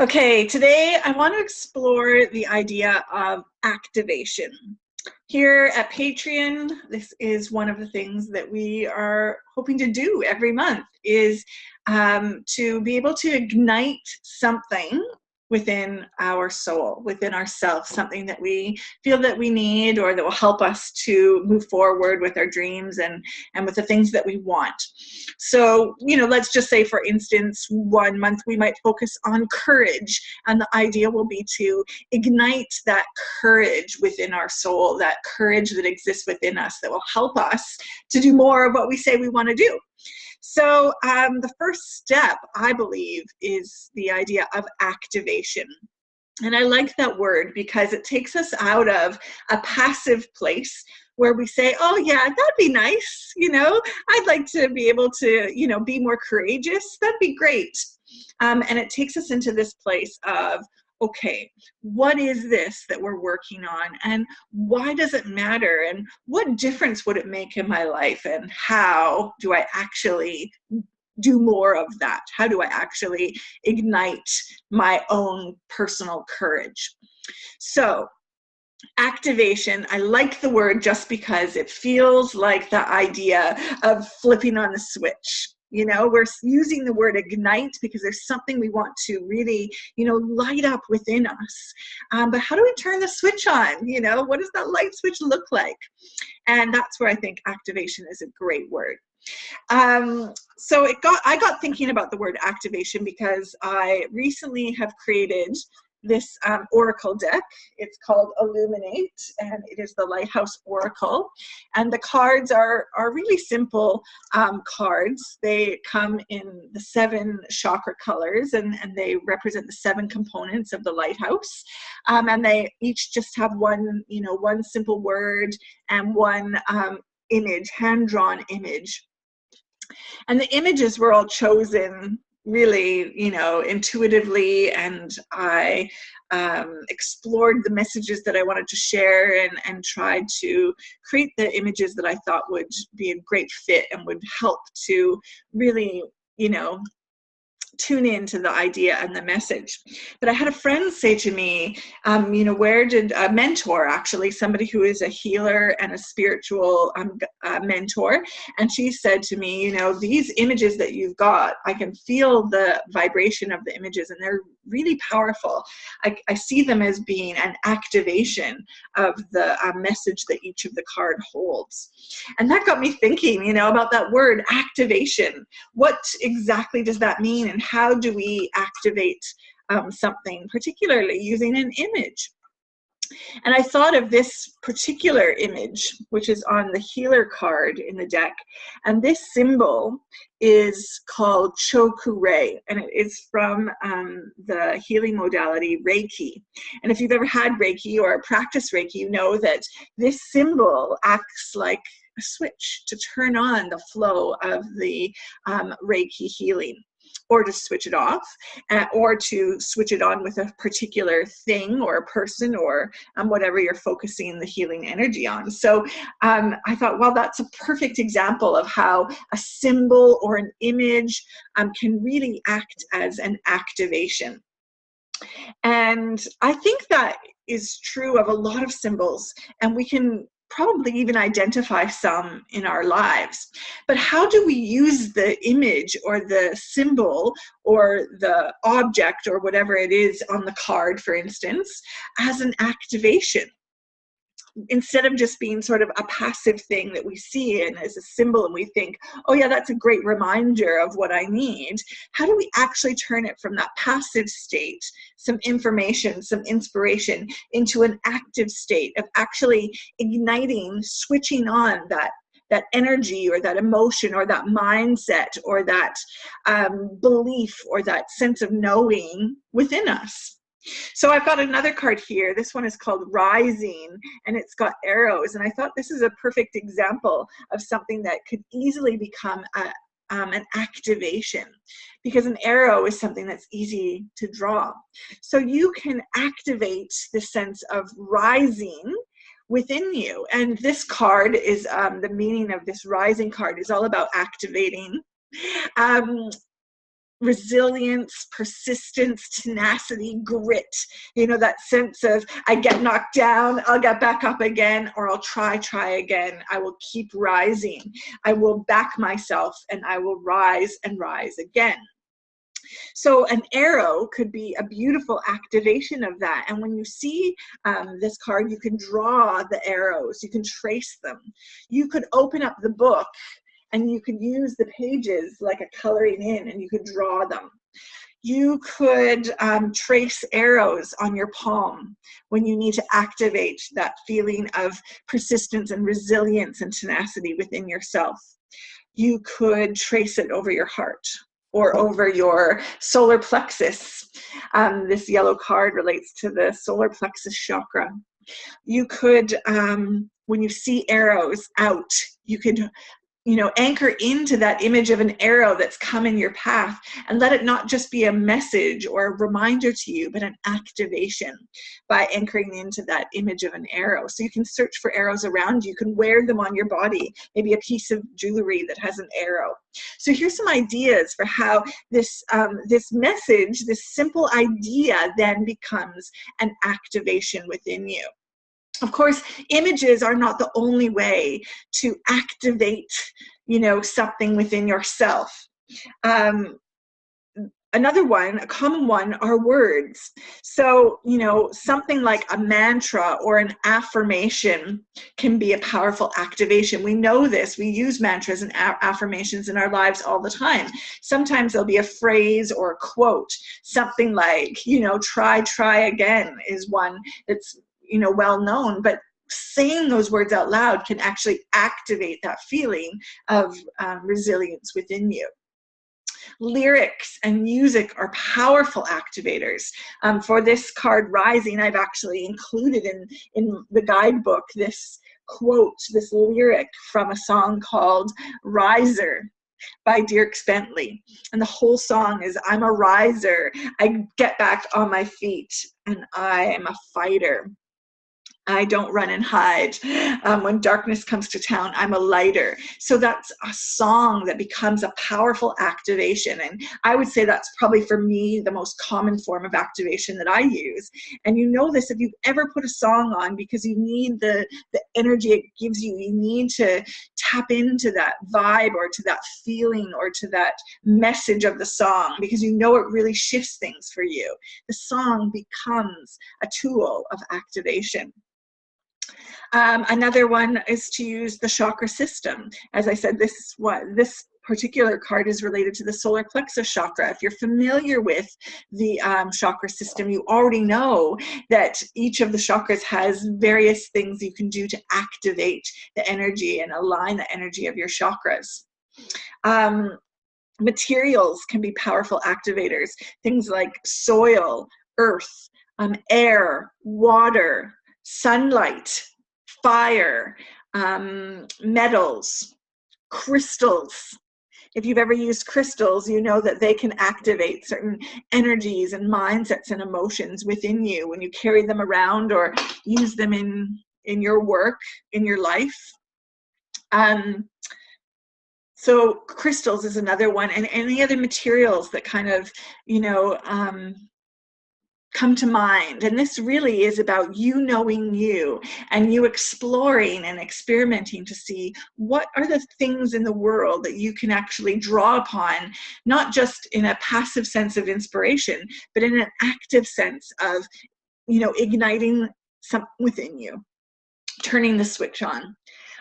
Okay, today I want to explore the idea of activation. Here at Patreon, this is one of the things that we are hoping to do every month is to be able to ignite something within our soul, within ourselves, something that we feel that we need or that will help us to move forward with our dreams and with the things that we want. So, let's just say, for instance, one month we might focus on courage, and the idea will be to ignite that courage within our soul, that courage that exists within us that will help us to do more of what we say we want to do. So the first step, I believe, is the idea of activation. And I like that word because it takes us out of a passive place where we say, oh yeah, that'd be nice. I'd like to be able to, be more courageous. That'd be great. And it takes us into this place of, okay, what is this that we're working on, and why does it matter, and what difference would it make in my life, and how do I actually do more of that? How do I actually ignite my own personal courage? So activation, I like the word just because it feels like the idea of flipping on the switch. We're using the word ignite because there's something we want to really, light up within us. But how do we turn the switch on? What does that light switch look like? And that's where I think activation is a great word. So I got thinking about the word activation because I recently have created this oracle deck. It's called Illuminate, and it is the Lighthouse Oracle. And the cards are really simple cards. They come in the 7 chakra colors, and they represent the 7 components of the lighthouse. And they each just have one simple word and one image, hand-drawn image. And the images were all chosen really, intuitively, and I explored the messages that I wanted to share and tried to create the images that I thought would be a great fit and would help to really, tune into the idea and the message. But I had a friend say to me, where did a mentor, actually, somebody who is a healer and a spiritual mentor, and she said to me, these images that you've got, I can feel the vibration of the images, and they're really powerful. I see them as being an activation of the message that each of the card holds. And that got me thinking, about that word activation. What exactly does that mean, and how do we activate something, particularly using an image? And I thought of this particular image, which is on the healer card in the deck. And this symbol is called Cho-Ku-Rei, and it is from the healing modality Reiki. And if you've ever had Reiki or practiced Reiki, you know that this symbol acts like a switch to turn on the flow of the Reiki healing, or to switch it off, or to switch it on with a particular thing or a person, or whatever you're focusing the healing energy on. So I thought, well, that's a perfect example of how a symbol or an image can really act as an activation. And I think that is true of a lot of symbols, and we can probably even identify some in our lives. But how do we use the image or the symbol or the object or whatever it is on the card, for instance, as an activation? Instead of just being sort of a passive thing that we see and as a symbol and we think, oh yeah, that's a great reminder of what I need, how do we actually turn it from that passive state, some information, some inspiration, into an active state of actually igniting, switching on that energy or that emotion or that mindset or that belief or that sense of knowing within us? So I've got another card here. This one is called Rising, and it's got arrows. And I thought this is a perfect example of something that could easily become an activation, because an arrow is something that's easy to draw. So you can activate the sense of rising within you. And this card is, the meaning of this rising card is all about activating. resilience, persistence, tenacity, grit, that sense of I get knocked down, I'll get back up again, or I'll try again. I will keep rising. I will back myself and I will rise and rise again. So an arrow could be a beautiful activation of that. And when you see this card, you can draw the arrows, you can trace them. You could open up the book and you could use the pages like a coloring in, and you could draw them. You could trace arrows on your palm when you need to activate that feeling of persistence and resilience and tenacity within yourself. You could trace it over your heart or over your solar plexus. This yellow card relates to the solar plexus chakra. You could, when you see arrows out, you could anchor into that image of an arrow that's come in your path and let it not just be a message or a reminder to you, but an activation by anchoring into that image of an arrow. So you can search for arrows around you. You can wear them on your body, maybe a piece of jewelry that has an arrow. So here's some ideas for how this message, this simple idea then becomes an activation within you. Of course, images are not the only way to activate, something within yourself. Another one, a common one, are words. So, something like a mantra or an affirmation can be a powerful activation. We know this. We use mantras and affirmations in our lives all the time. Sometimes there'll be a phrase or a quote, something like, try again is one that's well known, but saying those words out loud can actually activate that feeling of resilience within you. Lyrics and music are powerful activators. For this card, Rising, I've actually included in the guidebook this quote, this lyric from a song called Riser by Dierks Bentley. And the whole song is, I'm a riser, I get back on my feet, and I am a fighter. I don't run and hide. When darkness comes to town, I'm a lighter. So that's a song that becomes a powerful activation. And I would say that's probably for me the most common form of activation that I use. And you know this if you've ever put a song on, because you need the energy it gives you. You need to tap into that vibe or to that feeling or to that message of the song, because you know it really shifts things for you. The song becomes a tool of activation. Another one is to use the chakra system. As I said, this particular card is related to the solar plexus chakra. If you're familiar with the chakra system, you already know that each of the chakras has various things you can do to activate the energy and align the energy of your chakras. Materials can be powerful activators. Things like soil, earth, air, water, sunlight, fire, metals, crystals. If you've ever used crystals, you know that they can activate certain energies and mindsets and emotions within you when you carry them around or use them in your work, in your life. So crystals is another one, and any other materials that kind of, come to mind. And this really is about you knowing you and you exploring and experimenting to see what are the things in the world that you can actually draw upon, not just in a passive sense of inspiration, but in an active sense of, igniting something within you, turning the switch on.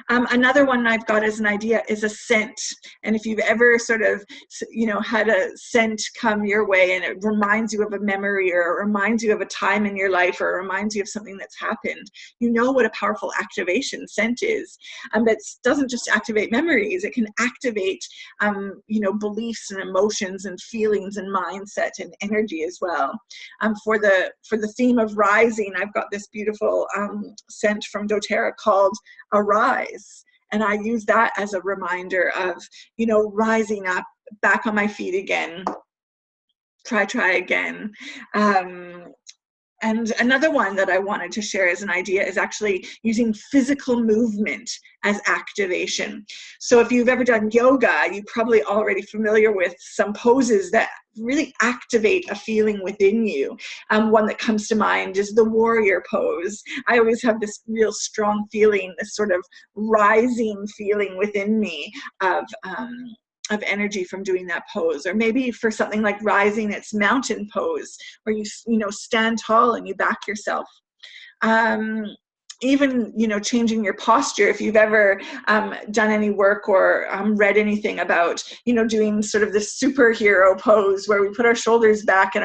Another one I've got as an idea is a scent. And if you've ever sort of, had a scent come your way and it reminds you of a memory or it reminds you of a time in your life or it reminds you of something that's happened, you know what a powerful activation scent is. But it doesn't just activate memories, it can activate, beliefs and emotions and feelings and mindset and energy as well. For the theme of rising, I've got this beautiful scent from doTERRA called Arise. And I use that as a reminder of, rising up, back on my feet again, try again. And another one that I wanted to share as an idea is actually using physical movement as activation. So if you've ever done yoga, you're probably already familiar with some poses that really activate a feeling within you. One that comes to mind is the warrior pose. I always have this real strong feeling, this sort of rising feeling within me of energy from doing that pose. Or maybe for something like rising, it's mountain pose, where you stand tall and you back yourself. Even changing your posture. If you've ever done any work or read anything about doing sort of this superhero pose where we put our shoulders back and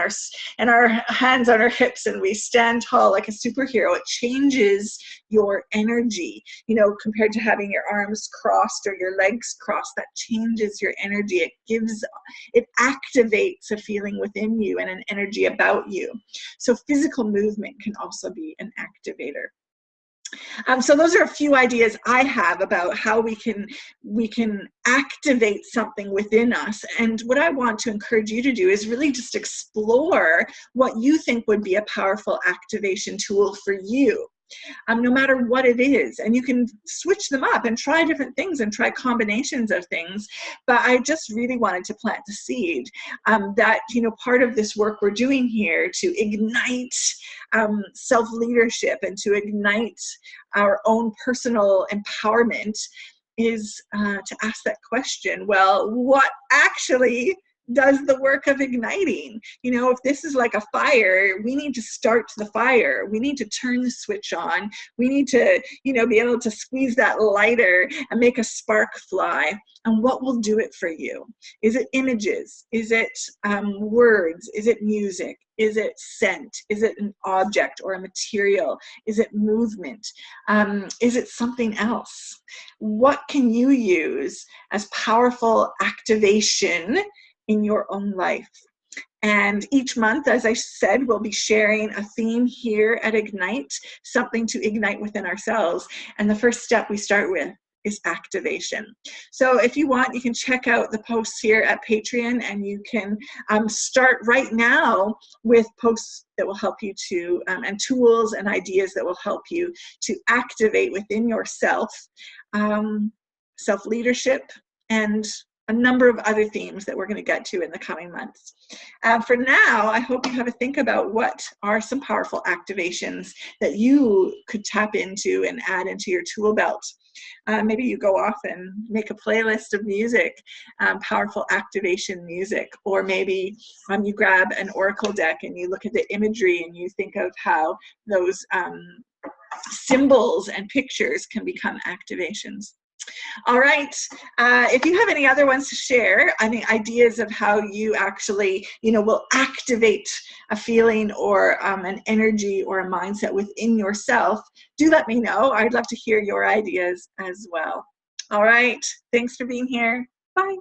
our hands on our hips and we stand tall like a superhero, it changes your energy, compared to having your arms crossed or your legs crossed. That changes your energy. It activates a feeling within you and an energy about you. So physical movement can also be an activator. So those are a few ideas I have about how we can activate something within us. And what I want to encourage you to do is really just explore what you think would be a powerful activation tool for you. No matter what it is, and you can switch them up and try different things and try combinations of things. But I just really wanted to plant the seed that part of this work we're doing here to ignite self-leadership and to ignite our own personal empowerment is to ask that question, well, what actually does the work of igniting? If this is like a fire, we need to start the fire. We need to turn the switch on. We need to, be able to squeeze that lighter and make a spark fly. And what will do it for you? Is it images? Is it words? Is it music? Is it scent? Is it an object or a material? Is it movement? Is it something else? What can you use as powerful activation in your own life? And each month, as I said, we'll be sharing a theme here at Ignite, something to ignite within ourselves. And the first step we start with is activation. So if you want, you can check out the posts here at Patreon, and you can start right now with posts that will help you to, and tools and ideas that will help you to activate within yourself self-leadership and a number of other themes that we're going to get to in the coming months. For now, I hope you have a think about what are some powerful activations that you could tap into and add into your tool belt. Maybe you go off and make a playlist of music, powerful activation music, or maybe you grab an oracle deck and you look at the imagery and you think of how those symbols and pictures can become activations. All right. If you have any other ones to share, any ideas of how you actually, will activate a feeling or an energy or a mindset within yourself, do let me know. I'd love to hear your ideas as well. All right. Thanks for being here. Bye.